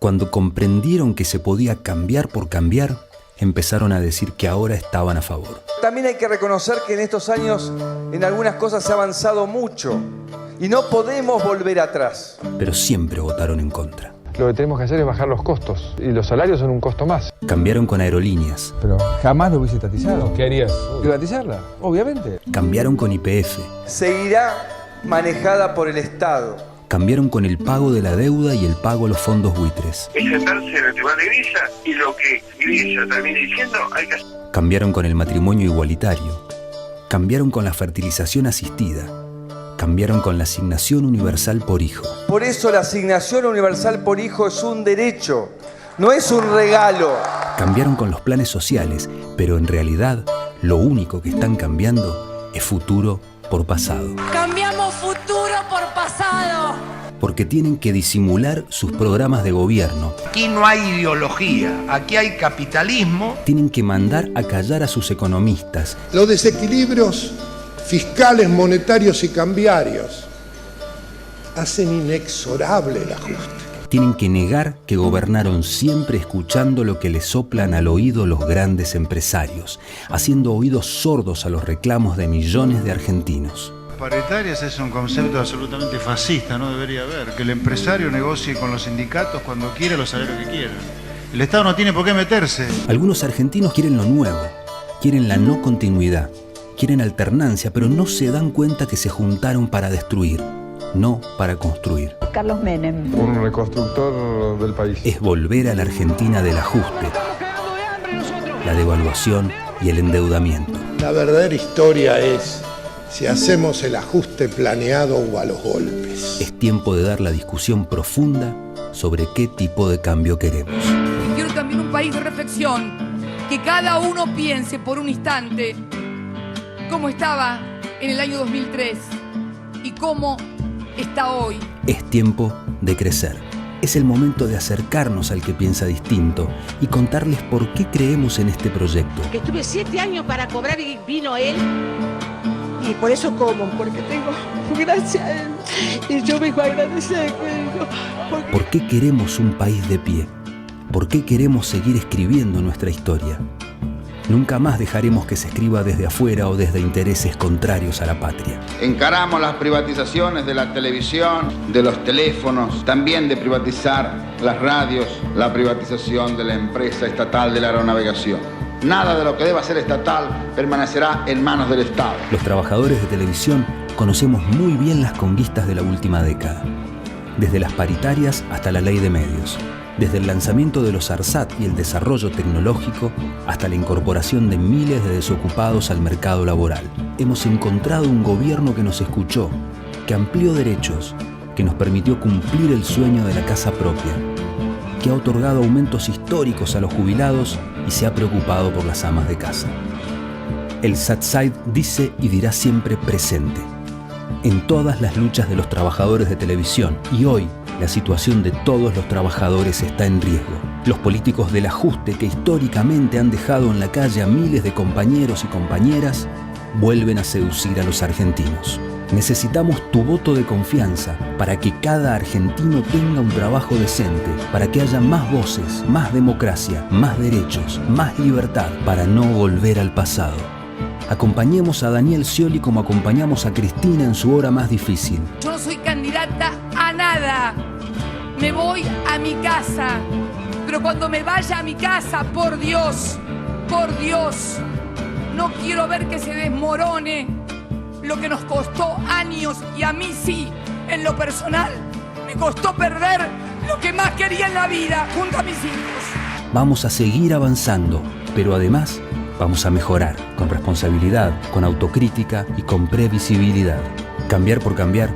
Cuando comprendieron que se podía cambiar por cambiar, empezaron a decir que ahora estaban a favor. También hay que reconocer que en estos años en algunas cosas se ha avanzado mucho y no podemos volver atrás. Pero siempre votaron en contra. Lo que tenemos que hacer es bajar los costos y los salarios son un costo más. Cambiaron con aerolíneas. Pero jamás lo hubiese estatizado. ¿Qué harías? Privatizarla, obviamente. Cambiaron con YPF. Seguirá manejada por el Estado. Cambiaron con el pago de la deuda y el pago a los fondos buitres. Es sentarse en el tribunal de Grilla y lo que Grilla termina diciendo hay que hacer. Cambiaron con el matrimonio igualitario. Cambiaron con la fertilización asistida. Cambiaron con la asignación universal por hijo. Por eso la asignación universal por hijo es un derecho, no es un regalo. Cambiaron con los planes sociales, pero en realidad lo único que están cambiando es futuro por pasado. Cambiamos futuro por pasado. Porque tienen que disimular sus programas de gobierno. Aquí no hay ideología, aquí hay capitalismo. Tienen que mandar a callar a sus economistas. Los desequilibrios fiscales, monetarios y cambiarios hacen inexorable el ajuste. Tienen que negar que gobernaron siempre escuchando lo que les soplan al oído los grandes empresarios, haciendo oídos sordos a los reclamos de millones de argentinos. Paritarias es un concepto absolutamente fascista, no debería haber. Que el empresario negocie con los sindicatos cuando quiera los salarios que quiera. El Estado no tiene por qué meterse. Algunos argentinos quieren lo nuevo, quieren la no continuidad, quieren alternancia, pero no se dan cuenta que se juntaron para destruir, no para construir. Carlos Menem. Un reconstructor del país. Es volver a la Argentina del ajuste, la devaluación y el endeudamiento. La verdadera historia es si hacemos el ajuste planeado o a los golpes. Es tiempo de dar la discusión profunda sobre qué tipo de cambio queremos. Quiero también un país de reflexión, que cada uno piense por un instante cómo estaba en el año 2003 y cómo está hoy. Es tiempo de crecer. Es el momento de acercarnos al que piensa distinto y contarles por qué creemos en este proyecto. Que estuve 7 años para cobrar y vino él. Y por eso como, porque tengo gracias a él. Y yo vengo a agradecer. ¿Por qué queremos un país de pie? ¿Por qué queremos seguir escribiendo nuestra historia? Nunca más dejaremos que se escriba desde afuera o desde intereses contrarios a la patria. Encaramos las privatizaciones de la televisión, de los teléfonos, también de privatizar las radios, la privatización de la empresa estatal de la aeronavegación. Nada de lo que deba ser estatal permanecerá en manos del Estado. Los trabajadores de televisión conocemos muy bien las conquistas de la última década. Desde las paritarias hasta la ley de medios. Desde el lanzamiento de los ARSAT y el desarrollo tecnológico hasta la incorporación de miles de desocupados al mercado laboral. Hemos encontrado un gobierno que nos escuchó, que amplió derechos, que nos permitió cumplir el sueño de la casa propia, que ha otorgado aumentos históricos a los jubilados y se ha preocupado por las amas de casa. El SATSAID dice y dirá siempre presente en todas las luchas de los trabajadores de televisión, y hoy la situación de todos los trabajadores está en riesgo. Los políticos del ajuste que históricamente han dejado en la calle a miles de compañeros y compañeras vuelven a seducir a los argentinos. Necesitamos tu voto de confianza para que cada argentino tenga un trabajo decente, para que haya más voces, más democracia, más derechos, más libertad, para no volver al pasado. Acompañemos a Daniel Scioli como acompañamos a Cristina en su hora más difícil. Yo no soy candidata a nada. Me voy a mi casa. Pero cuando me vaya a mi casa, por Dios, no quiero ver que se desmorone lo que nos costó años, y a mí sí, en lo personal, me costó perder lo que más quería en la vida, junto a mis hijos. Vamos a seguir avanzando, pero además vamos a mejorar, con responsabilidad, con autocrítica y con previsibilidad. Cambiar por cambiar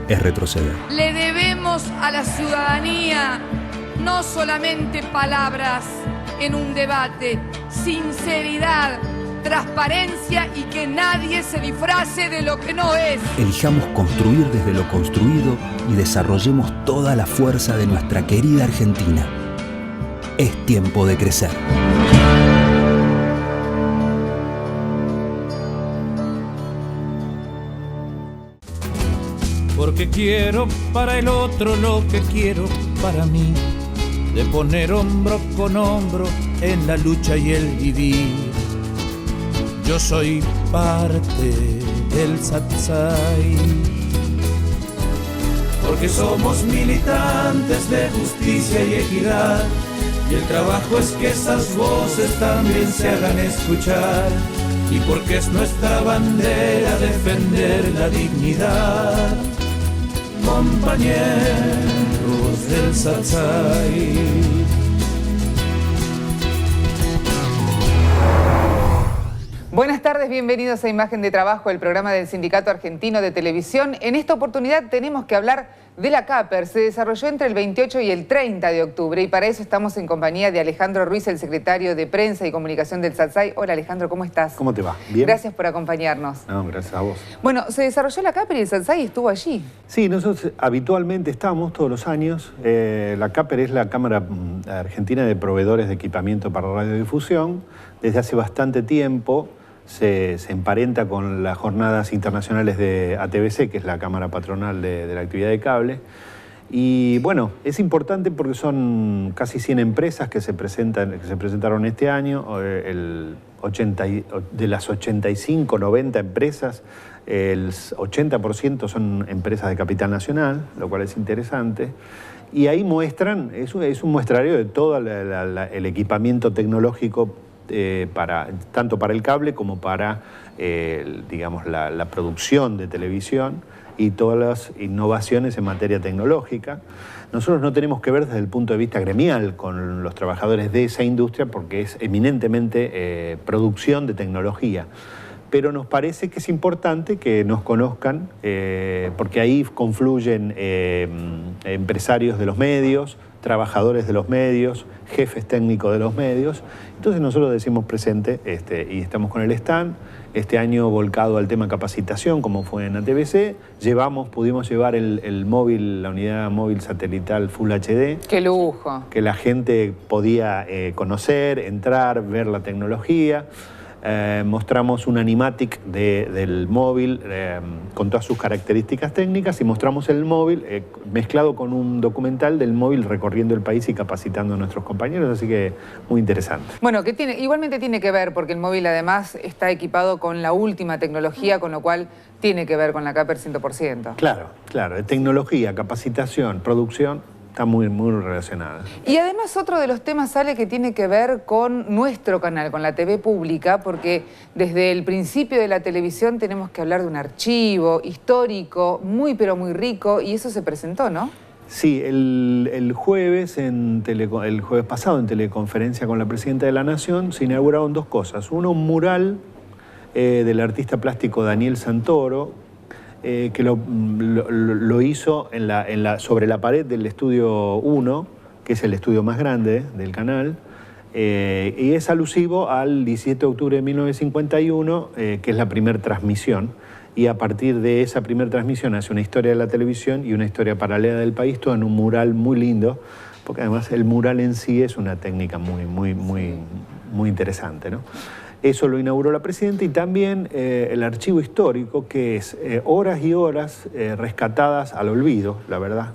es retroceder. Le debemos a la ciudadanía no solamente palabras en un debate, sinceridad, transparencia y que nadie se disfrace de lo que no es. Elijamos construir desde lo construido y desarrollemos toda la fuerza de nuestra querida Argentina. Es tiempo de crecer. Porque quiero para el otro lo que quiero para mí. de poner hombro con hombro en la lucha y el vivir. Yo soy parte del Satsai, porque somos militantes de justicia y equidad, y el trabajo es que esas voces también se hagan escuchar, y porque es nuestra bandera defender la dignidad. Compañeros del Satsai. Buenas tardes, bienvenidos a Imagen de Trabajo, el programa del Sindicato Argentino de Televisión. En esta oportunidad tenemos que hablar de la CAPER. Se desarrolló entre el 28 y el 30 de octubre y para eso estamos en compañía de Alejandro Ruiz, el secretario de Prensa y Comunicación del Satsai. Hola Alejandro, ¿cómo estás? ¿Cómo te va? ¿Bien? Gracias por acompañarnos. No, gracias a vos. Bueno, se desarrolló la CAPER y el Satsai estuvo allí. Sí, nosotros habitualmente estamos todos los años. La CAPER es la Cámara Argentina de Proveedores de Equipamiento para Radiodifusión. Desde hace bastante tiempo se emparenta con las jornadas internacionales de ATBC, que es la cámara patronal de la actividad de cable. Y bueno, es importante porque son casi 100 empresas que se presentaron este año. De las 85, 90 empresas, el 80% son empresas de capital nacional, lo cual es interesante. Y ahí muestran, es un muestrario de todo el equipamiento tecnológico tanto para el cable como para digamos, la producción de televisión y todas las innovaciones en materia tecnológica. Nosotros no tenemos que ver desde el punto de vista gremial con los trabajadores de esa industria porque es eminentemente producción de tecnología. Pero nos parece que es importante que nos conozcan porque ahí confluyen empresarios de los medios, trabajadores de los medios, jefes técnicos de los medios. Entonces nosotros decimos presente y estamos con el stand, este año volcado al tema capacitación, como fue en ATBC. Pudimos llevar el móvil, la unidad móvil satelital Full HD. ¡Qué lujo! Que la gente podía conocer, entrar, ver la tecnología. Mostramos un animatic del móvil con todas sus características técnicas y mostramos el móvil mezclado con un documental del móvil recorriendo el país y capacitando a nuestros compañeros, así que muy interesante. Bueno, que igualmente tiene que ver porque el móvil además está equipado con la última tecnología, con lo cual tiene que ver con la CAPER 100%. Claro, tecnología, capacitación, producción. Está muy relacionada. Y además otro de los temas, Ale, que tiene que ver con nuestro canal, con la TV pública, porque desde el principio de la televisión tenemos que hablar de un archivo histórico, muy pero muy rico, y eso se presentó, ¿no? Sí, el jueves pasado en teleconferencia con la Presidenta de la Nación se inauguraron dos cosas. Uno, un mural del artista plástico Daniel Santoro, que lo hizo sobre la pared del estudio 1, que es el estudio más grande del canal, y es alusivo al 17 de octubre de 1951, que es la primera transmisión, y a partir de esa primera transmisión hace una historia de la televisión y una historia paralela del país, todo en un mural muy lindo, porque además el mural en sí es una técnica muy interesante, ¿no? Eso lo inauguró la Presidenta y también el archivo histórico, que es horas y horas rescatadas al olvido, la verdad.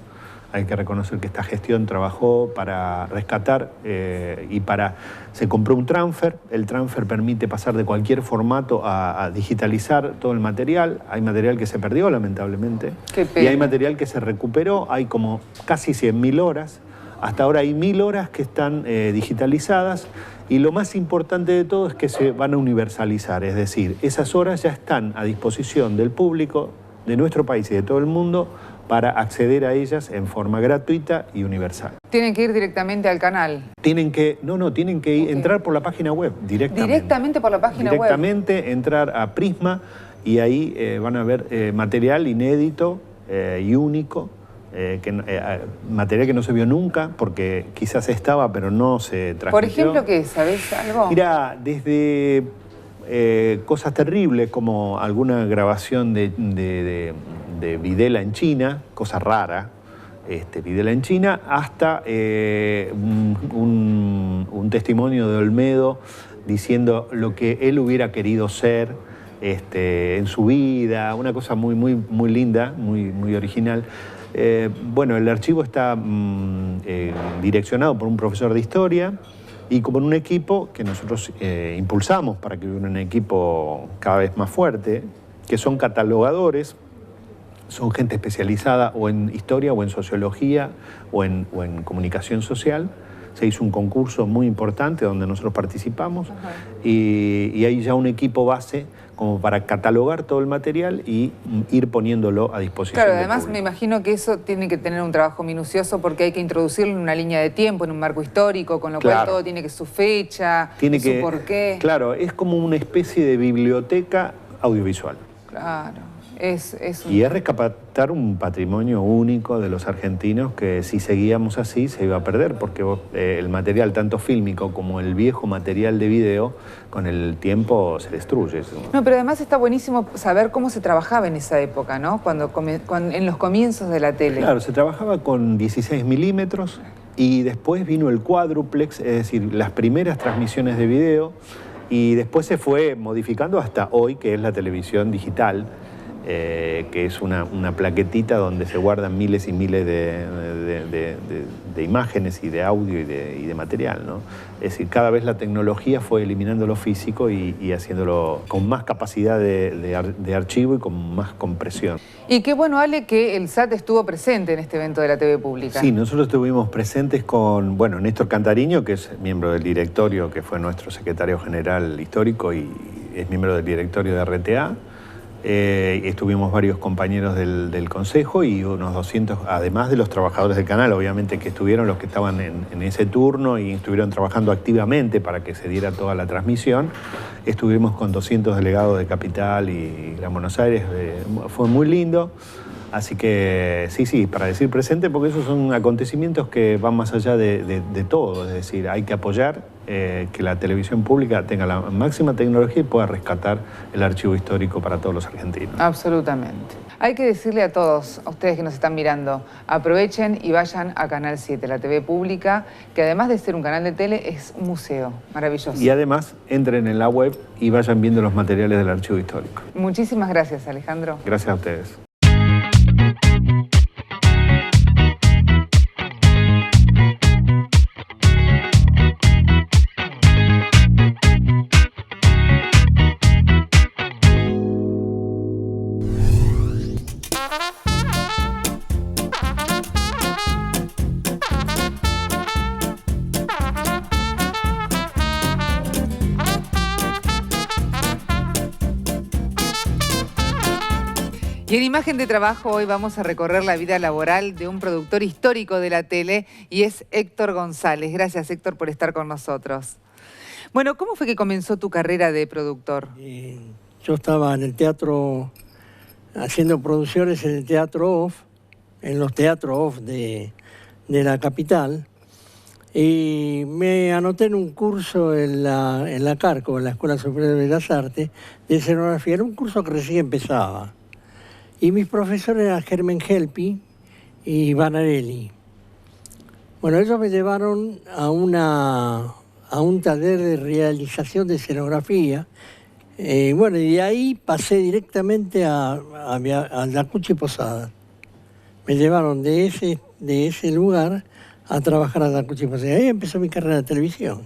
Hay que reconocer que esta gestión trabajó para rescatar se compró un transfer. El transfer permite pasar de cualquier formato a digitalizar todo el material. Hay material que se perdió, lamentablemente. Qué pena. Y hay material que se recuperó. Hay como casi 100.000 horas. Hasta ahora hay 1.000 horas que están digitalizadas. Y lo más importante de todo es que se van a universalizar, es decir, esas horas ya están a disposición del público de nuestro país y de todo el mundo para acceder a ellas en forma gratuita y universal. ¿Tienen que ir directamente al canal? Tienen que entrar por la página web directamente. ¿Directamente por la página web? Directamente entrar a Prisma y ahí van a ver material inédito y único. Material que no se vio nunca, porque quizás estaba, pero no se transmitió. Por ejemplo, ¿qué? ¿Sabés algo? Mira, desde cosas terribles como alguna grabación de Videla en China, cosa rara, Videla en China, hasta un testimonio de Olmedo diciendo lo que él hubiera querido ser en su vida, una cosa muy linda, muy original. Bueno, el archivo está direccionado por un profesor de historia y como en un equipo que nosotros impulsamos para que hubiera un equipo cada vez más fuerte, que son catalogadores, son gente especializada o en historia o en sociología o en comunicación social. Se hizo un concurso muy importante donde nosotros participamos y hay ya un equipo base como para catalogar todo el material y ir poniéndolo a disposición Claro, del además público. me imagino que eso tiene que tener un trabajo minucioso porque hay que introducirlo en una línea de tiempo, en un marco histórico, con lo cual todo tiene que su fecha, su porqué. Claro, es como una especie de biblioteca audiovisual. Claro, Y es rescatar un patrimonio único de los argentinos que si seguíamos así se iba a perder, porque el material tanto fílmico como el viejo material de video con el tiempo se destruye. No, pero además está buenísimo saber cómo se trabajaba en esa época, ¿no? En los comienzos de la tele. Claro, se trabajaba con 16 milímetros y después vino el cuádruplex, es decir, las primeras transmisiones de video, y después se fue modificando hasta hoy, que es la televisión digital, que es una plaquetita donde se guardan miles y miles de imágenes y de audio y de material, ¿no? Es decir, cada vez la tecnología fue eliminando lo físico y haciéndolo con más capacidad de archivo y con más compresión. Y qué bueno, Ale, que el SAT estuvo presente en este evento de la TV Pública. Sí, nosotros estuvimos presentes con, bueno, Néstor Cantariño, que es miembro del directorio, que fue nuestro secretario general histórico y es miembro del directorio de RTA. Estuvimos varios compañeros del Consejo y unos 200, además de los trabajadores del canal, obviamente, que estuvieron los que estaban en ese turno y estuvieron trabajando activamente para que se diera toda la transmisión. Estuvimos con 200 delegados de Capital y Gran Buenos Aires, fue muy lindo. Así que sí, para decir presente, porque esos son acontecimientos que van más allá de todo, es decir, hay que apoyar que la televisión pública tenga la máxima tecnología y pueda rescatar el archivo histórico para todos los argentinos. Absolutamente. Hay que decirle a todos, a ustedes que nos están mirando, aprovechen y vayan a Canal 7, la TV pública, que además de ser un canal de tele, es un museo maravilloso. Y además, entren en la web y vayan viendo los materiales del archivo histórico. Muchísimas gracias, Alejandro. Gracias a ustedes. Y en Imagen de Trabajo hoy vamos a recorrer la vida laboral de un productor histórico de la tele y es Héctor González. Gracias, Héctor, por estar con nosotros. Bueno, ¿cómo fue que comenzó tu carrera de productor? Yo estaba en el teatro, haciendo producciones en el teatro off, en los teatros off de la capital, y me anoté en un curso en la Carco, en la Escuela Superior de Bellas Artes, de escenografía. Era un curso que recién empezaba. Y mis profesores eran Germán Helpi y Banarelli. Bueno, ellos me llevaron a un taller de realización de escenografía. Bueno, y de ahí pasé directamente a Yacucho y Posada. Me llevaron de ese lugar a trabajar a Yacucho y Posada. Ahí empezó mi carrera de televisión.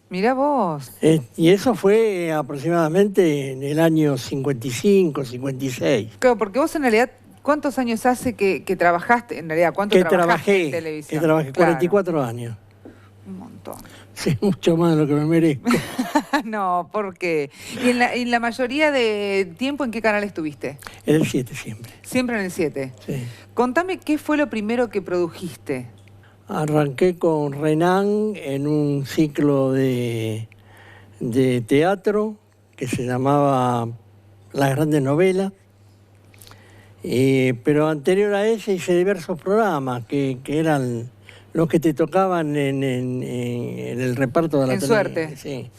Mirá vos. Y eso fue aproximadamente en el año 55, 56. Claro, porque vos en realidad, ¿cuántos años hace que trabajaste? En realidad, ¿cuánto trabajaste en televisión? Que trabajé, claro. 44 años. Un montón. Sí, mucho más de lo que me merezco. No, ¿por qué? ¿Y en la mayoría de tiempo en qué canal estuviste? En el 7 siempre. ¿Siempre en el 7? Sí. Contame, ¿qué fue lo primero que produjiste? Arranqué con Renan en un ciclo de teatro que se llamaba Las Grandes Novelas. Pero anterior a ese hice diversos programas que eran los que te tocaban en el reparto de la tele. Suerte. Sí,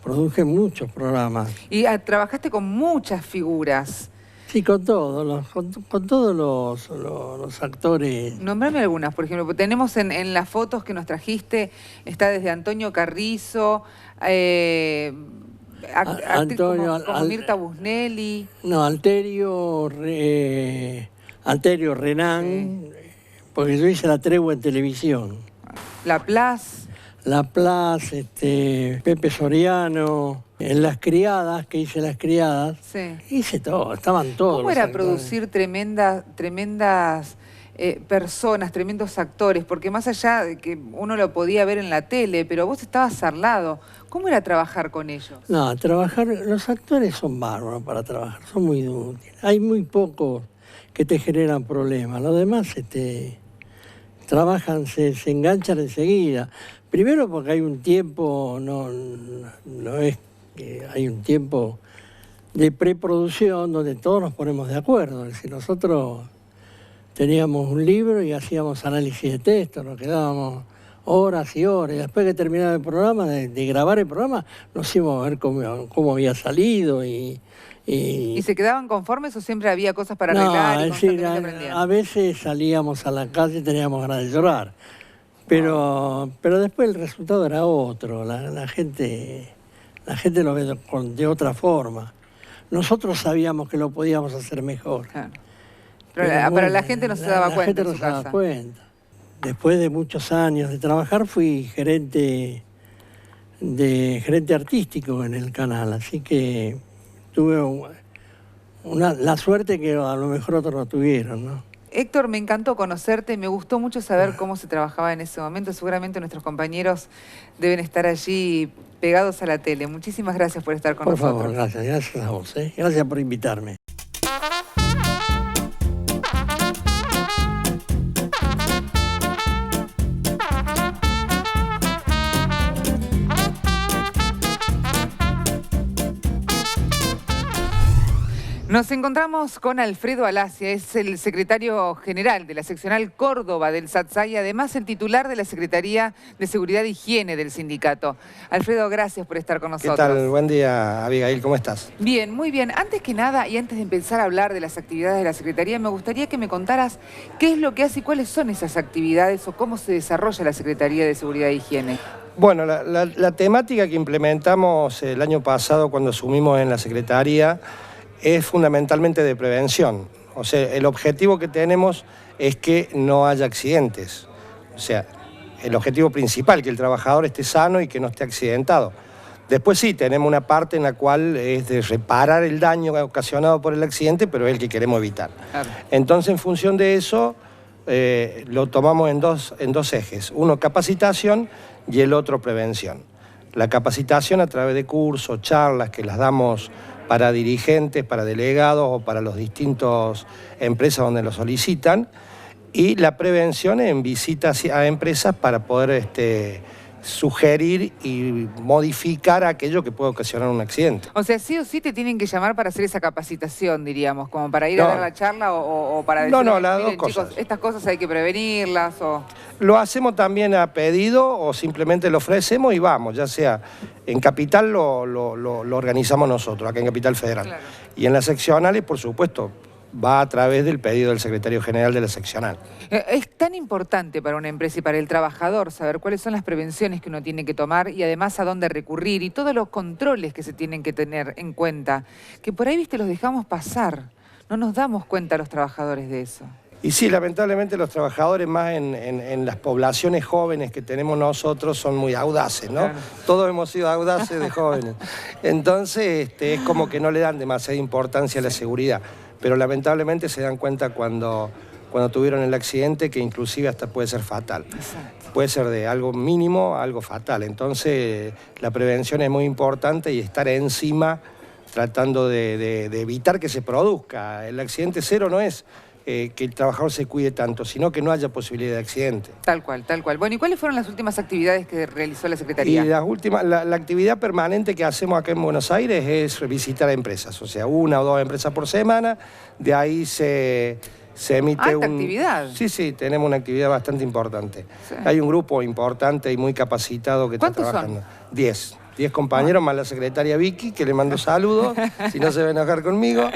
produje muchos programas. Y trabajaste con muchas figuras. Sí, con todos los actores. Nombrame algunas, por ejemplo. Tenemos en las fotos que nos trajiste, está desde Antonio Carrizo, Antonio, como Mirta Busnelli. No, Alterio Renan, porque yo hice La Tregua en televisión. La Plaza. La Plaza, Pepe Soriano, en Las Criadas, que hice Las Criadas. Sí. Hice todo, estaban todos. ¿Cómo era producir tremendas personas, tremendos actores? Porque más allá de que uno lo podía ver en la tele, pero vos estabas al lado. ¿Cómo era trabajar con ellos? No, los actores son bárbaros para trabajar, son muy útiles. Hay muy pocos que te generan problemas. Los demás trabajan, se enganchan enseguida. Primero porque hay un tiempo, no es que hay un tiempo de preproducción donde todos nos ponemos de acuerdo. Es decir, nosotros teníamos un libro y hacíamos análisis de texto, nos quedábamos horas y horas. Y después que terminaba el programa, de grabar el programa, nos íbamos a ver cómo había salido ¿Y se quedaban conformes o siempre había cosas para arreglar? No, es decir, a veces salíamos a la calle y teníamos ganas de llorar. Pero después el resultado era otro. La gente lo ve de otra forma. Nosotros sabíamos que lo podíamos hacer mejor. Claro. Pero bueno, la gente no se daba cuenta. La gente no se daba cuenta. Después de muchos años de trabajar fui gerente artístico en el canal, así que tuve la suerte que a lo mejor otros no tuvieron, ¿no? Héctor, me encantó conocerte, me gustó mucho saber cómo se trabajaba en ese momento. Seguramente nuestros compañeros deben estar allí pegados a la tele. Muchísimas gracias por estar con nosotros. Por favor, gracias a vos. Gracias por invitarme. Nos encontramos con Alfredo Alacia, es el secretario general de la seccional Córdoba del SATSA y además el titular de la Secretaría de Seguridad e Higiene del sindicato. Alfredo, gracias por estar con nosotros. ¿Qué tal? Buen día, Abigail, ¿cómo estás? Bien, muy bien. Antes que nada y antes de empezar a hablar de las actividades de la Secretaría, me gustaría que me contaras qué es lo que hace y cuáles son esas actividades o cómo se desarrolla la Secretaría de Seguridad e Higiene. Bueno, la temática que implementamos el año pasado cuando asumimos en la Secretaría es fundamentalmente de prevención. O sea, el objetivo que tenemos es que no haya accidentes. O sea, el objetivo principal, que el trabajador esté sano y que no esté accidentado. Después sí, tenemos una parte en la cual es de reparar el daño ocasionado por el accidente, pero es el que queremos evitar. Claro. Entonces, en función de eso, lo tomamos en dos ejes. Uno, capacitación, y el otro, prevención. La capacitación a través de cursos, charlas que las damos para dirigentes, para delegados o para las distintas empresas donde lo solicitan, y la prevención en visitas a empresas para poder sugerir y modificar aquello que puede ocasionar un accidente. O sea, sí o sí te tienen que llamar para hacer esa capacitación, diríamos, como para ir a dar la charla o para decir, no, las dos cosas. Chicos, estas cosas hay que prevenirlas o... Lo hacemos también a pedido o simplemente lo ofrecemos y vamos, ya sea en Capital lo organizamos nosotros, acá en Capital Federal. Claro. Y en las seccionales, por supuesto, va a través del pedido del secretario general de la seccional. Es tan importante para una empresa y para el trabajador saber cuáles son las prevenciones que uno tiene que tomar y además a dónde recurrir y todos los controles que se tienen que tener en cuenta, que por ahí, viste, los dejamos pasar. No nos damos cuenta los trabajadores de eso. Y sí, lamentablemente los trabajadores más en las poblaciones jóvenes que tenemos nosotros son muy audaces, ¿no? Claro. Todos hemos sido audaces de jóvenes. Entonces es como que no le dan demasiada importancia a la seguridad. Pero lamentablemente se dan cuenta cuando tuvieron el accidente que inclusive hasta puede ser fatal. Exacto. Puede ser de algo mínimo a algo fatal. Entonces la prevención es muy importante y estar encima tratando de evitar que se produzca. El accidente cero no es que el trabajador se cuide tanto, sino que no haya posibilidad de accidente. Tal cual, tal cual. Bueno, ¿y cuáles fueron las últimas actividades que realizó la Secretaría? Y la actividad permanente que hacemos acá en Buenos Aires es visitar empresas, o sea, 1 o 2 empresas por semana, de ahí se emite actividad. Sí, tenemos una actividad bastante importante. Sí. Hay un grupo importante y muy capacitado que está trabajando. Son? 10 compañeros, más la secretaria Vicky, que le mando saludos, si no se va a enojar conmigo.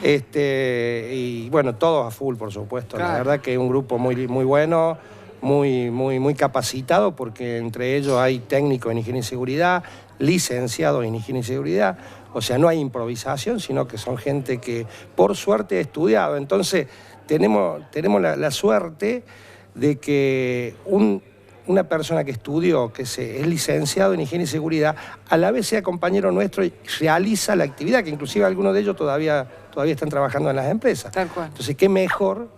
Y bueno, todos a full, por supuesto. Claro. La verdad que es un grupo muy bueno, muy capacitado, porque entre ellos hay técnicos en higiene y seguridad, licenciados en higiene y seguridad. O sea, no hay improvisación, sino que son gente que, por suerte, ha estudiado. Entonces, tenemos la suerte de que una persona que estudió, que es licenciado en higiene y seguridad, a la vez sea compañero nuestro y realiza la actividad, que inclusive algunos de ellos todavía están trabajando en las empresas. Tal cual. Entonces, qué mejor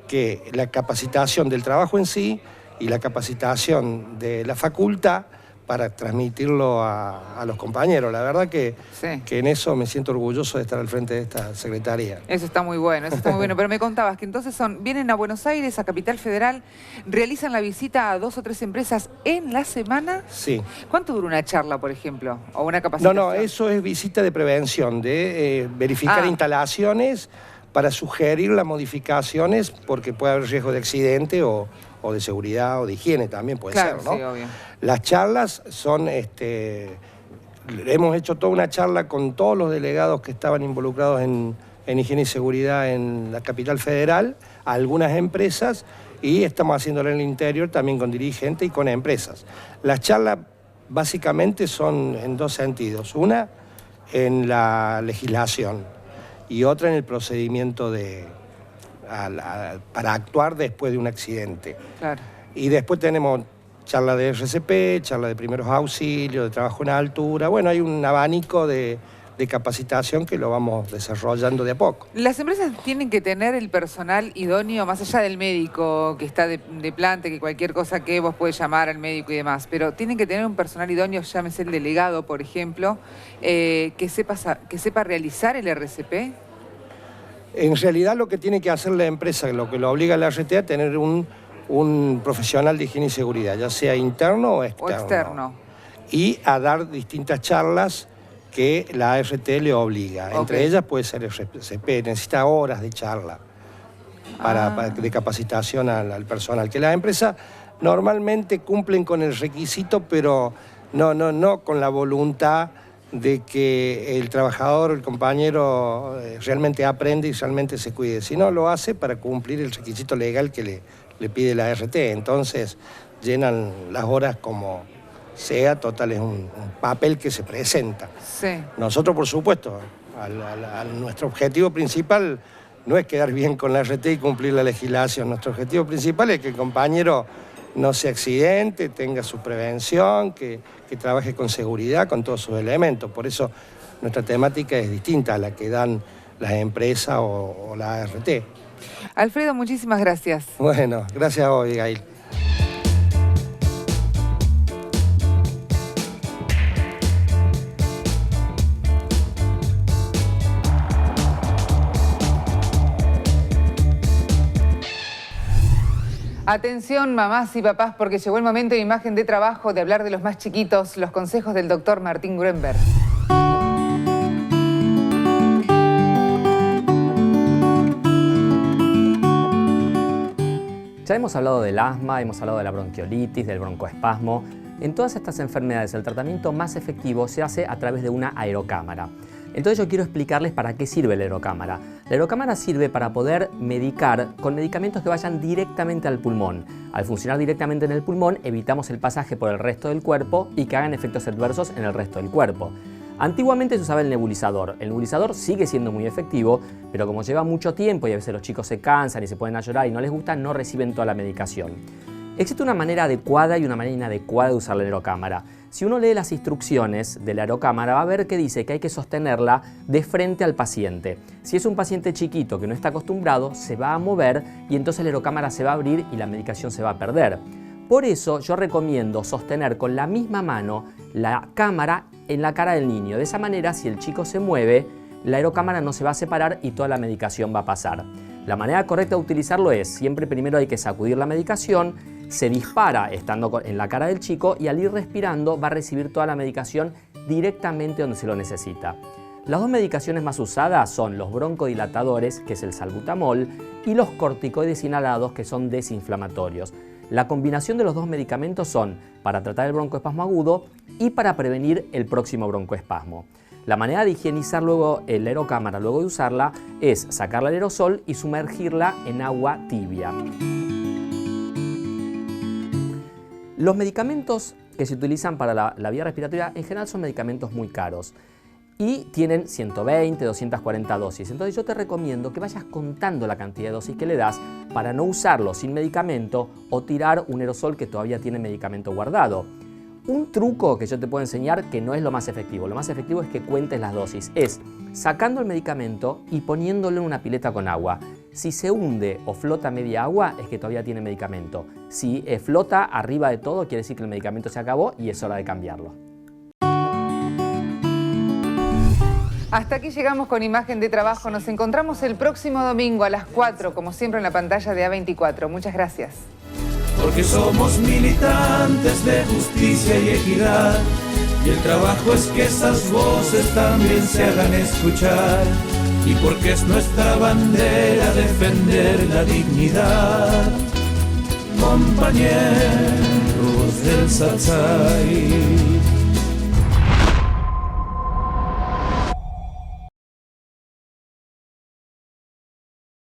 que la capacitación del trabajo en sí y la capacitación de la facultad para transmitirlo a los compañeros. La verdad que en eso me siento orgulloso de estar al frente de esta secretaría. Eso está muy bueno, eso está muy bueno. Pero me contabas que entonces vienen a Buenos Aires, a Capital Federal, realizan la visita a 2 o 3 empresas en la semana. Sí. ¿Cuánto dura una charla, por ejemplo? ¿O una capacitación? No, eso es visita de prevención, de verificar instalaciones para sugerir las modificaciones porque puede haber riesgo de accidente o de seguridad o de higiene también puede ser, ¿no? Sí, obvio. Las charlas son, hemos hecho toda una charla con todos los delegados que estaban involucrados en higiene y seguridad en la Capital Federal, a algunas empresas, y estamos haciéndolo en el interior también con dirigentes y con empresas. Las charlas básicamente son en 2 sentidos. Una, en la legislación, y otra en el procedimiento para actuar después de un accidente. Claro. Y después tenemos charla de RCP, charla de primeros auxilios, de trabajo en altura. Bueno, hay un abanico de capacitación que lo vamos desarrollando de a poco. Las empresas tienen que tener el personal idóneo, más allá del médico que está de planta, que cualquier cosa que vos podés llamar al médico y demás, pero tienen que tener un personal idóneo, llámese el delegado, por ejemplo, que sepa realizar el RCP. En realidad lo que tiene que hacer la empresa, lo que lo obliga a la RT a tener un profesional de higiene y seguridad, ya sea interno o externo. Y a dar distintas charlas que la ART le obliga. Entre ellas puede ser el RCP, necesita horas de charla de capacitación al personal. Que las empresas normalmente cumplen con el requisito, pero no con la voluntad de que el trabajador, el compañero, realmente aprende y realmente se cuide, sino lo hace para cumplir el requisito legal que le pide la ART. Entonces llenan las horas como sea, total es un papel que se presenta. Sí. Nosotros, por supuesto, nuestro objetivo principal no es quedar bien con la ART y cumplir la legislación. Nuestro objetivo principal es que el compañero no se accidente, tenga su prevención, que trabaje con seguridad, con todos sus elementos. Por eso nuestra temática es distinta a la que dan las empresas o la ART. Alfredo, muchísimas gracias. Bueno, gracias a vos, Abigail. Atención, mamás y papás, porque llegó el momento de Imagen de Trabajo de hablar de los más chiquitos, los consejos del doctor Martín Grunberg. Ya hemos hablado del asma, hemos hablado de la bronquiolitis, del broncoespasmo. En todas estas enfermedades el tratamiento más efectivo se hace a través de una aerocámara. Entonces yo quiero explicarles para qué sirve la aerocámara. La aerocámara sirve para poder medicar con medicamentos que vayan directamente al pulmón. Al funcionar directamente en el pulmón evitamos el pasaje por el resto del cuerpo y que hagan efectos adversos en el resto del cuerpo. Antiguamente se usaba el nebulizador. El nebulizador sigue siendo muy efectivo, pero como lleva mucho tiempo y a veces los chicos se cansan y se ponen a llorar y no les gusta, no reciben toda la medicación. Existe una manera adecuada y una manera inadecuada de usar la aerocámara. Si uno lee las instrucciones de la aerocámara va a ver que dice que hay que sostenerla de frente al paciente. Si es un paciente chiquito que no está acostumbrado, se va a mover y entonces la aerocámara se va a abrir y la medicación se va a perder. Por eso yo recomiendo sostener con la misma mano la cámara en la cara del niño. De esa manera, si el chico se mueve, la aerocámara no se va a separar y toda la medicación va a pasar. La manera correcta de utilizarlo es, siempre primero hay que sacudir la medicación, se dispara estando en la cara del chico y al ir respirando va a recibir toda la medicación directamente donde se lo necesita. Las dos medicaciones más usadas son los broncodilatadores, que es el salbutamol, y los corticoides inhalados, que son desinflamatorios. La combinación de los dos medicamentos son para tratar el broncoespasmo agudo y para prevenir el próximo broncoespasmo. La manera de higienizar luego la aerocámara luego de usarla es sacarle el aerosol y sumergirla en agua tibia. Los medicamentos que se utilizan para la vía respiratoria en general son medicamentos muy caros. y tienen 120, 240 dosis. Entonces yo te recomiendo que vayas contando la cantidad de dosis que le das para no usarlo sin medicamento o tirar un aerosol que todavía tiene medicamento guardado. Un truco que yo te puedo enseñar, que no es lo más efectivo, lo más efectivo es que cuentes las dosis, es sacando el medicamento y poniéndolo en una pileta con agua. Si se hunde o flota media agua, es que todavía tiene medicamento. Si flota arriba de todo, quiere decir que el medicamento se acabó y es hora de cambiarlo. Hasta aquí llegamos con Imagen de Trabajo. Nos encontramos el próximo domingo a las 4, como siempre en la pantalla de A24. Muchas gracias. Porque somos militantes de justicia y equidad, y el trabajo es que esas voces también se hagan escuchar, y porque es nuestra bandera defender la dignidad. Compañeros del Satsai.